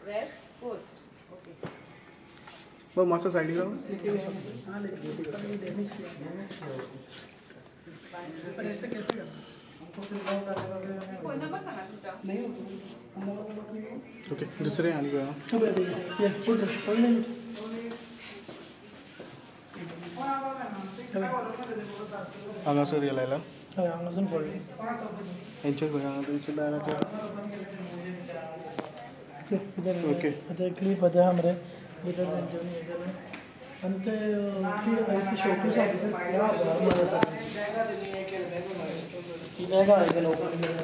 West coast okay वो master side का पर ऐसे कैसे करना फोन नंबर सांगा तुमचा नहीं ओके दुसरे आली का हांगासर गेलायला हांगासून पडले यांच्या गोंयांत इथे डायरेक्ट ओके आता एक क्लिप आता हमरे भितर तेंच्यांनी हे केलें आनी ते ती शोपीस आसा ते फुलां भरपूर आसा ती बॅगां हांवें ओपन केल्या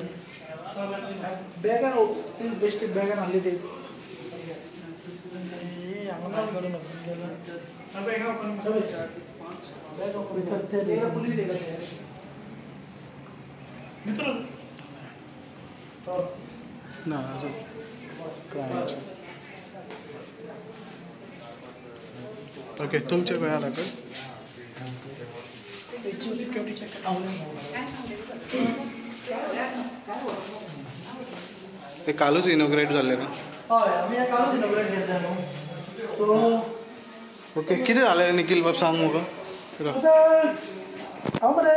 बॅगां ती बेश्टी बॅगां हाडली ती हांगा नाल करून ओपन केला बॅगां ओपन भितर ते ना असं काय ओके तुमच्या गोंयांत आला सिक्युरिटी चेक ते कालूच इनॉग्रेट जाल्लें ना हय आमी कालूच इनॉग्रेट केल्लें न्हू सो ओके कितें जालें निखिल बाब सांग म्हाका हांव मरे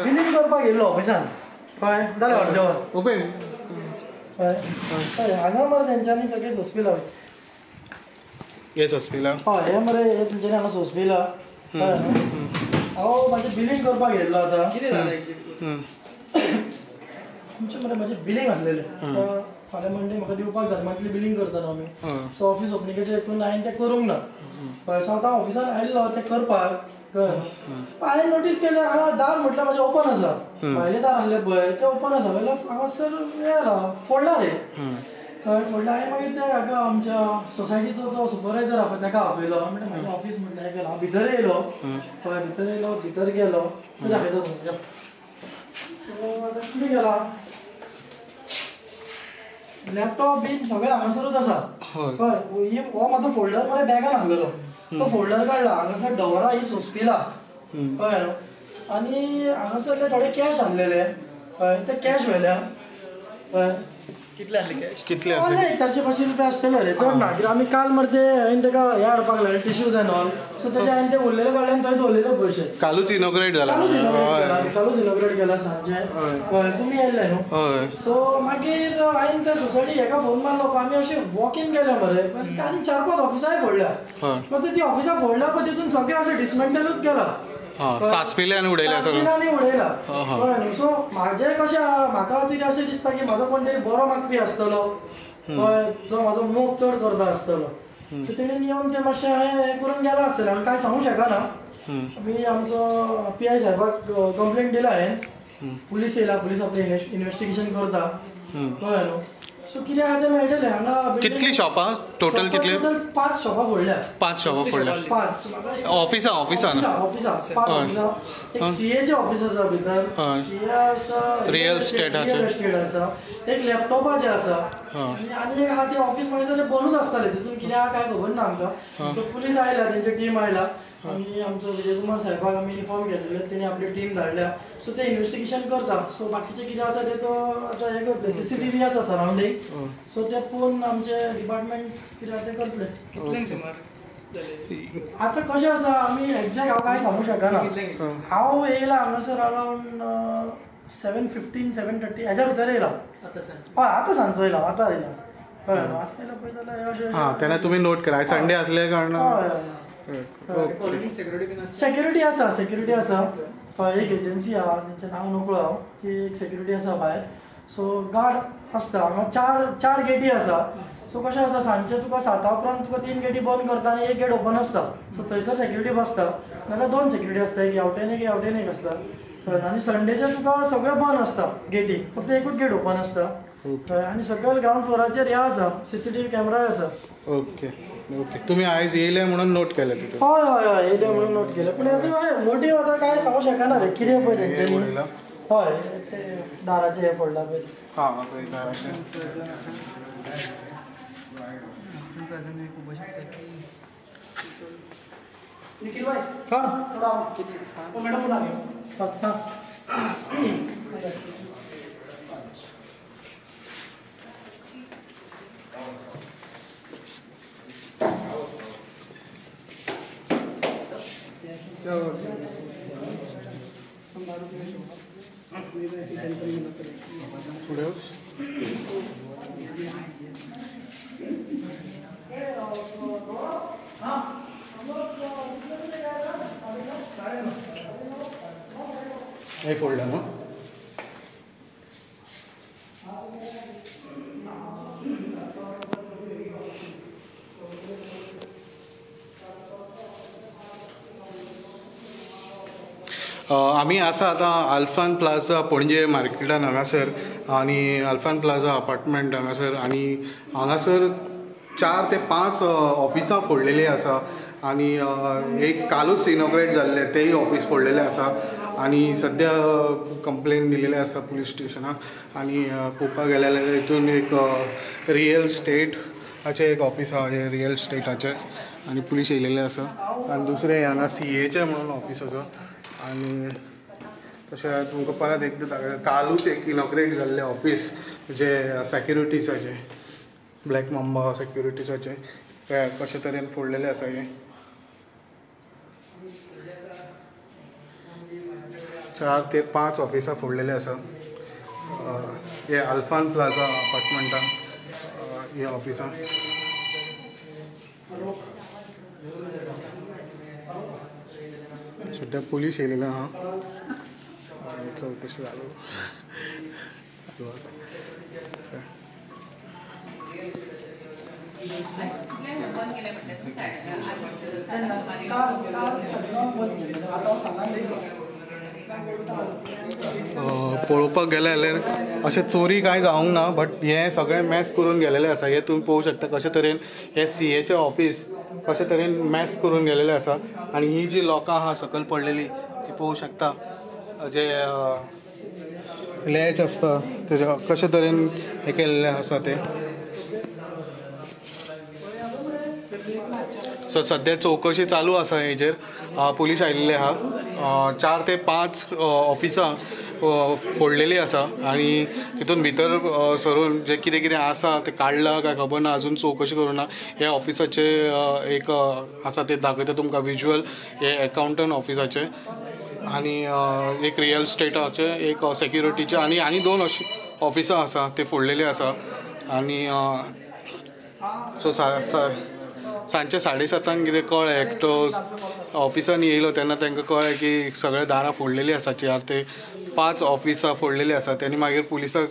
बिलींग करपाक गेल्लो ऑफिसान कळ्ळें जालें अर्दें वर ओपन हय हांगा मरे तेंच्यांनी सगळें सोंसपी लावली येस हॉस्पिटला हय हे मरे हे तेंच्यांनी हांगा सोंसपी ला कळ्ळें न्हू हांव म्हाजें बिलींग करपाक गेल्लो आतां कितें जालें एक्झॅक्टली तुमचें मरे म्हाजें बिलींग आहलेलें फाल्यां मंडे म्हाका दिवपाक जाय मंथली बिलींग करता न्हू आमी सो ऑफीस ओपनिंगेच्या हितून हांवें तें करूंक ना कळ्ळें सो आतां ऑफिसान आयिल्लो तें करपाक कळ्ळें हांवें नोटीस केलें हांगा दार म्हटल्यार म्हाजें ओपन आसा भायलें दार आहलें पळय तें ओपन आसा जाल्यार हांगासर हें आसा फोडला रे कळ्ळें फोडला हांवें मागीर ते हाका आमच्या सोसायटीचो तो सुपरवायझर आसा त्याका आपयलो म्हणल्यार म्हाजें ऑफीस म्हटल्यार हें केलो हांव भितर येयलो कळ्ळें भितर गेलो दाखयता तुमकां सो आतां कितें केलां लॅपटॉप बीन सगळें हांगासरूच आसा कळ्ळें हो म्हाजो फोल्डर मरे बॅगान आहलेलो तो फोल्डर काडला हांगासर डवरां ही सोंसपिला कळ्ळें न्हू आनी हांगासरले थोडे कॅश आहलेले कळ्ळें ते कॅश व्हेल्या कळ्ळें कितले आसले कॅश कितले आहले 400-500 रुपया आसतले रे चड ना कित्याक आमी काल मरे ते हांवें ताका हें हाडपाक लागले टिश्यूज एंड ऑल सो तेजे हांवें ते उरलेले कडल्यान थंय दवरलेले पयशे कालूच इनॉग्रेट जाला कालूच इनॉग्रेट केला सांजचे कळ्ळें तुमी येयल्ले न्हू हय सो मागीर हांवें त्या सोसायटी हेका फोन मारलो आमी अशें वॉक इन केलें मरे आनी 4-5 ऑफिसाय फोडल्या मागीर ती ऑफिसां फोडल्या पळय तितून सगळें अशें डिसमेंटलूच केला सासपिले आनी उडयले सगळें उडयला कळ्ळें न्हू सो म्हाजें कशें आहा म्हाका तरी अशें दिसता की म्हाजो कोण तरी बरो मागपी आसतलो कळ्ळें जो म्हाजो मोग चड करता आसतलो सो तेणेन येवन तें मातशें हें करून गेला आसतलें हांवें कांय सांगूंक शकना आमी आमचो PI साहेबाक कंप्लेंट दिला हांवें पुलीस येयला पुलीस आपलें इन्वेस्टिगेशन करता कळ्ळें न्हू सो कितें आहा तें मेळटलें हांगा कितली शॉपां टोटल कितले 5 शॉपां फोडल्या 5 शॉपां फोडल्या 5 ऑफिसां एक सीएचें ऑफिस आसा भितर सीए आसा रियल एस्टेट आसा एक लॅपटॉपाचें आसा आनी एक आहा ती ऑफिस म्हणजे जाल्यार बंदूच आसतालें तितून कितें आहा काय खबर ना आमकां सो पुलीस आयला तेंची टीम आयला आनी आमचो विजय कुमार साहेबाक आमी इन्फॉर्म केल्लें तेणी आपली टीम धाडल्या सो ते इन्वेस्टिगेशन करता सो बाकीचें कितें आसा तें तो आतां हें करतले CCTV आसा सरावंडींग सो ते पळोवन आमचे डिपार्टमेंट कितें आहा तें करतले कितल्यांक सुमार आतां कशें आसा आमी एक्झॅक्ट हांव कांय सांगूंक शकना हांव येयला हांगासर अरावंड 7:15-7:30 हेच्या भितर येयला हय आतां सांजचो येयला आतां येयला कळ्ळें न्हू आतां येयला पळय जाल्यार अशें तेन्ना तुमी नोट करा संडे आसले कारणान सेक्युरिटी आसा हय एक एजन्सी आहा तेंचें नांव नकळो हांव ती एक सेक्युरिटी आसा भायर सो गार्ड आसता हांगा चार गेटी आसा सो कशें आसा सांजचें तुका 7 उपरांत तुका 3 गेटी बंद करता आनी एक गेट ओपन आसता सो थंयसर सेक्युरिटी बसता नाल्यार 2 सेक्युरिटी आसता एक हेवटेन एक आसता आनी संडेचें तुका सगळें बंद आसता गेटी फक्त एकूच गेट ओपन आसता आनी सकयल ग्रावंड फ्लोराचेर हें आसा CCTV कॅमेराय आसा ओके ओके तुम्ही आयज येयले म्हणून नोट केलें तितून हय येयले म्हणून नोट केलें पूण हेचो मोटीव आतां कांय सांगूंक शकना रे कितें पळय तेंच्यांनी हय ते दाराचें हें फोडला पळय पळय दाराचें निखिल भाई थोड़ा मैडम बुला पुढे वच. हे फोल्डर न्हू. आमी आसा आतां अल्फान प्लाझा पणजे मार्केटान हांगासर आनी अल्फान प्लाझा अपार्टमेंट हांगासर आनी हांगासर 4 ते 5 ऑफिसां फोडलेलीं आसा आनी एक कालूच इनॉग्रेट जाल्लें तेय ऑफिस फोडलेलें आसा आनी सद्या कंप्लेन दिलेलें आसा पुलीस स्टेशनाक आनी पळोवपाक गेले जाल्यार हितून एक रियल स्टेटाचें एक ऑफिस आसा रियल स्टेटाचें आनी पुलीस येयलेले आसा आनी दुसरें हांगा CAचें म्हणून ऑफिस आसा आनी तशें तुमकां परत एकदां दाखयता कालूच एक इनॉग्रेट जाल्लें ऑफिस जे सॅक्युरिटीसाचें ब्लॅक मांबा सॅक्युरिटीसाचें कशे तरेन फोडलेलें आसा हें 4 ते 5 ऑफिसां फोडलेले आसा हे अल्फान प्लाझा अपार्टमेंटान हे ऑफिसां सद्या पुलीस येयलेलो आहा चवकशी चालू पळोवपाक गेले जाल्यार अशें चोरी कांय जावंक ना बट हे सगळें मॅस करून गेलेलें आसा हे तुमी पळोवंक शकता कशे तरेन हे CAचें ऑफिस कशे तरेन मॅस करून गेलेलें आसा आनी ही जी लोकां आहा सकयल पडलेली ती पळोवंक शकता जे लॅच आसता तेजे कशे तरेन हे केल्लें आसा ते सो सद्या चवकशी चालू आसा हेजेर पुलीस आयिल्ले आहा 4 ते 5 ऑफिसां फोडलेली आसा आनी तितून भितर सरून जे कितें कितें आसा ते काडलां काय खबर ना अजून चवकशी करूं ना हे ऑफिसाचे एक आसा ते दाखयता तुमकां विज्युअल हे अकावंटंट ऑफिसाचे आनी एक रियल स्टेटाचे एक सॅक्युरिटीचे आनी 2 अशी ऑफिसां आसा ते फोडलेली आसा आनी सो सांजचे 7:30 कितें कळ्ळें एकटो ऑफिसान येयलो तेन्ना तांकां कळ्ळें की सगळे दारां फोडलेलीं आसा 4 ते 5 ऑफिसां फोडलेलीं आसा त्यांनी मागीर पुलिसाक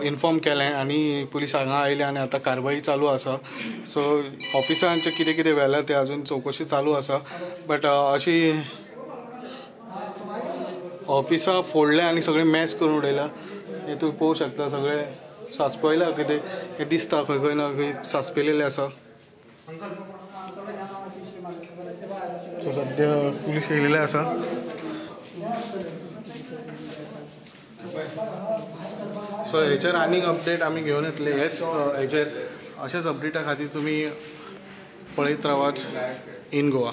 इन्फॉर्म केलें आनी पुलीस हांगा आयले आनी आतां कारवाई चालू आसा सो ऑफिसांचें कितें कितें व्हेलां तें अजून चवकशी चालू आसा बट अशी ऑफिसां फोडल्या आनी सगळें मॅस करून उडयला हें तुमी पळोवंक शकता सगळें सांचपयलां कितें हें दिसता खंय खंय ना खंय सांचपयलेलें आसा सो सद्या पुलीस येयलेले आसा सो हेचेर आनीक अपडेट आमी घेवन येतले हेच हेचेर अशेच अपडेटा खातीर तुमी पळयत रावात इन गोवा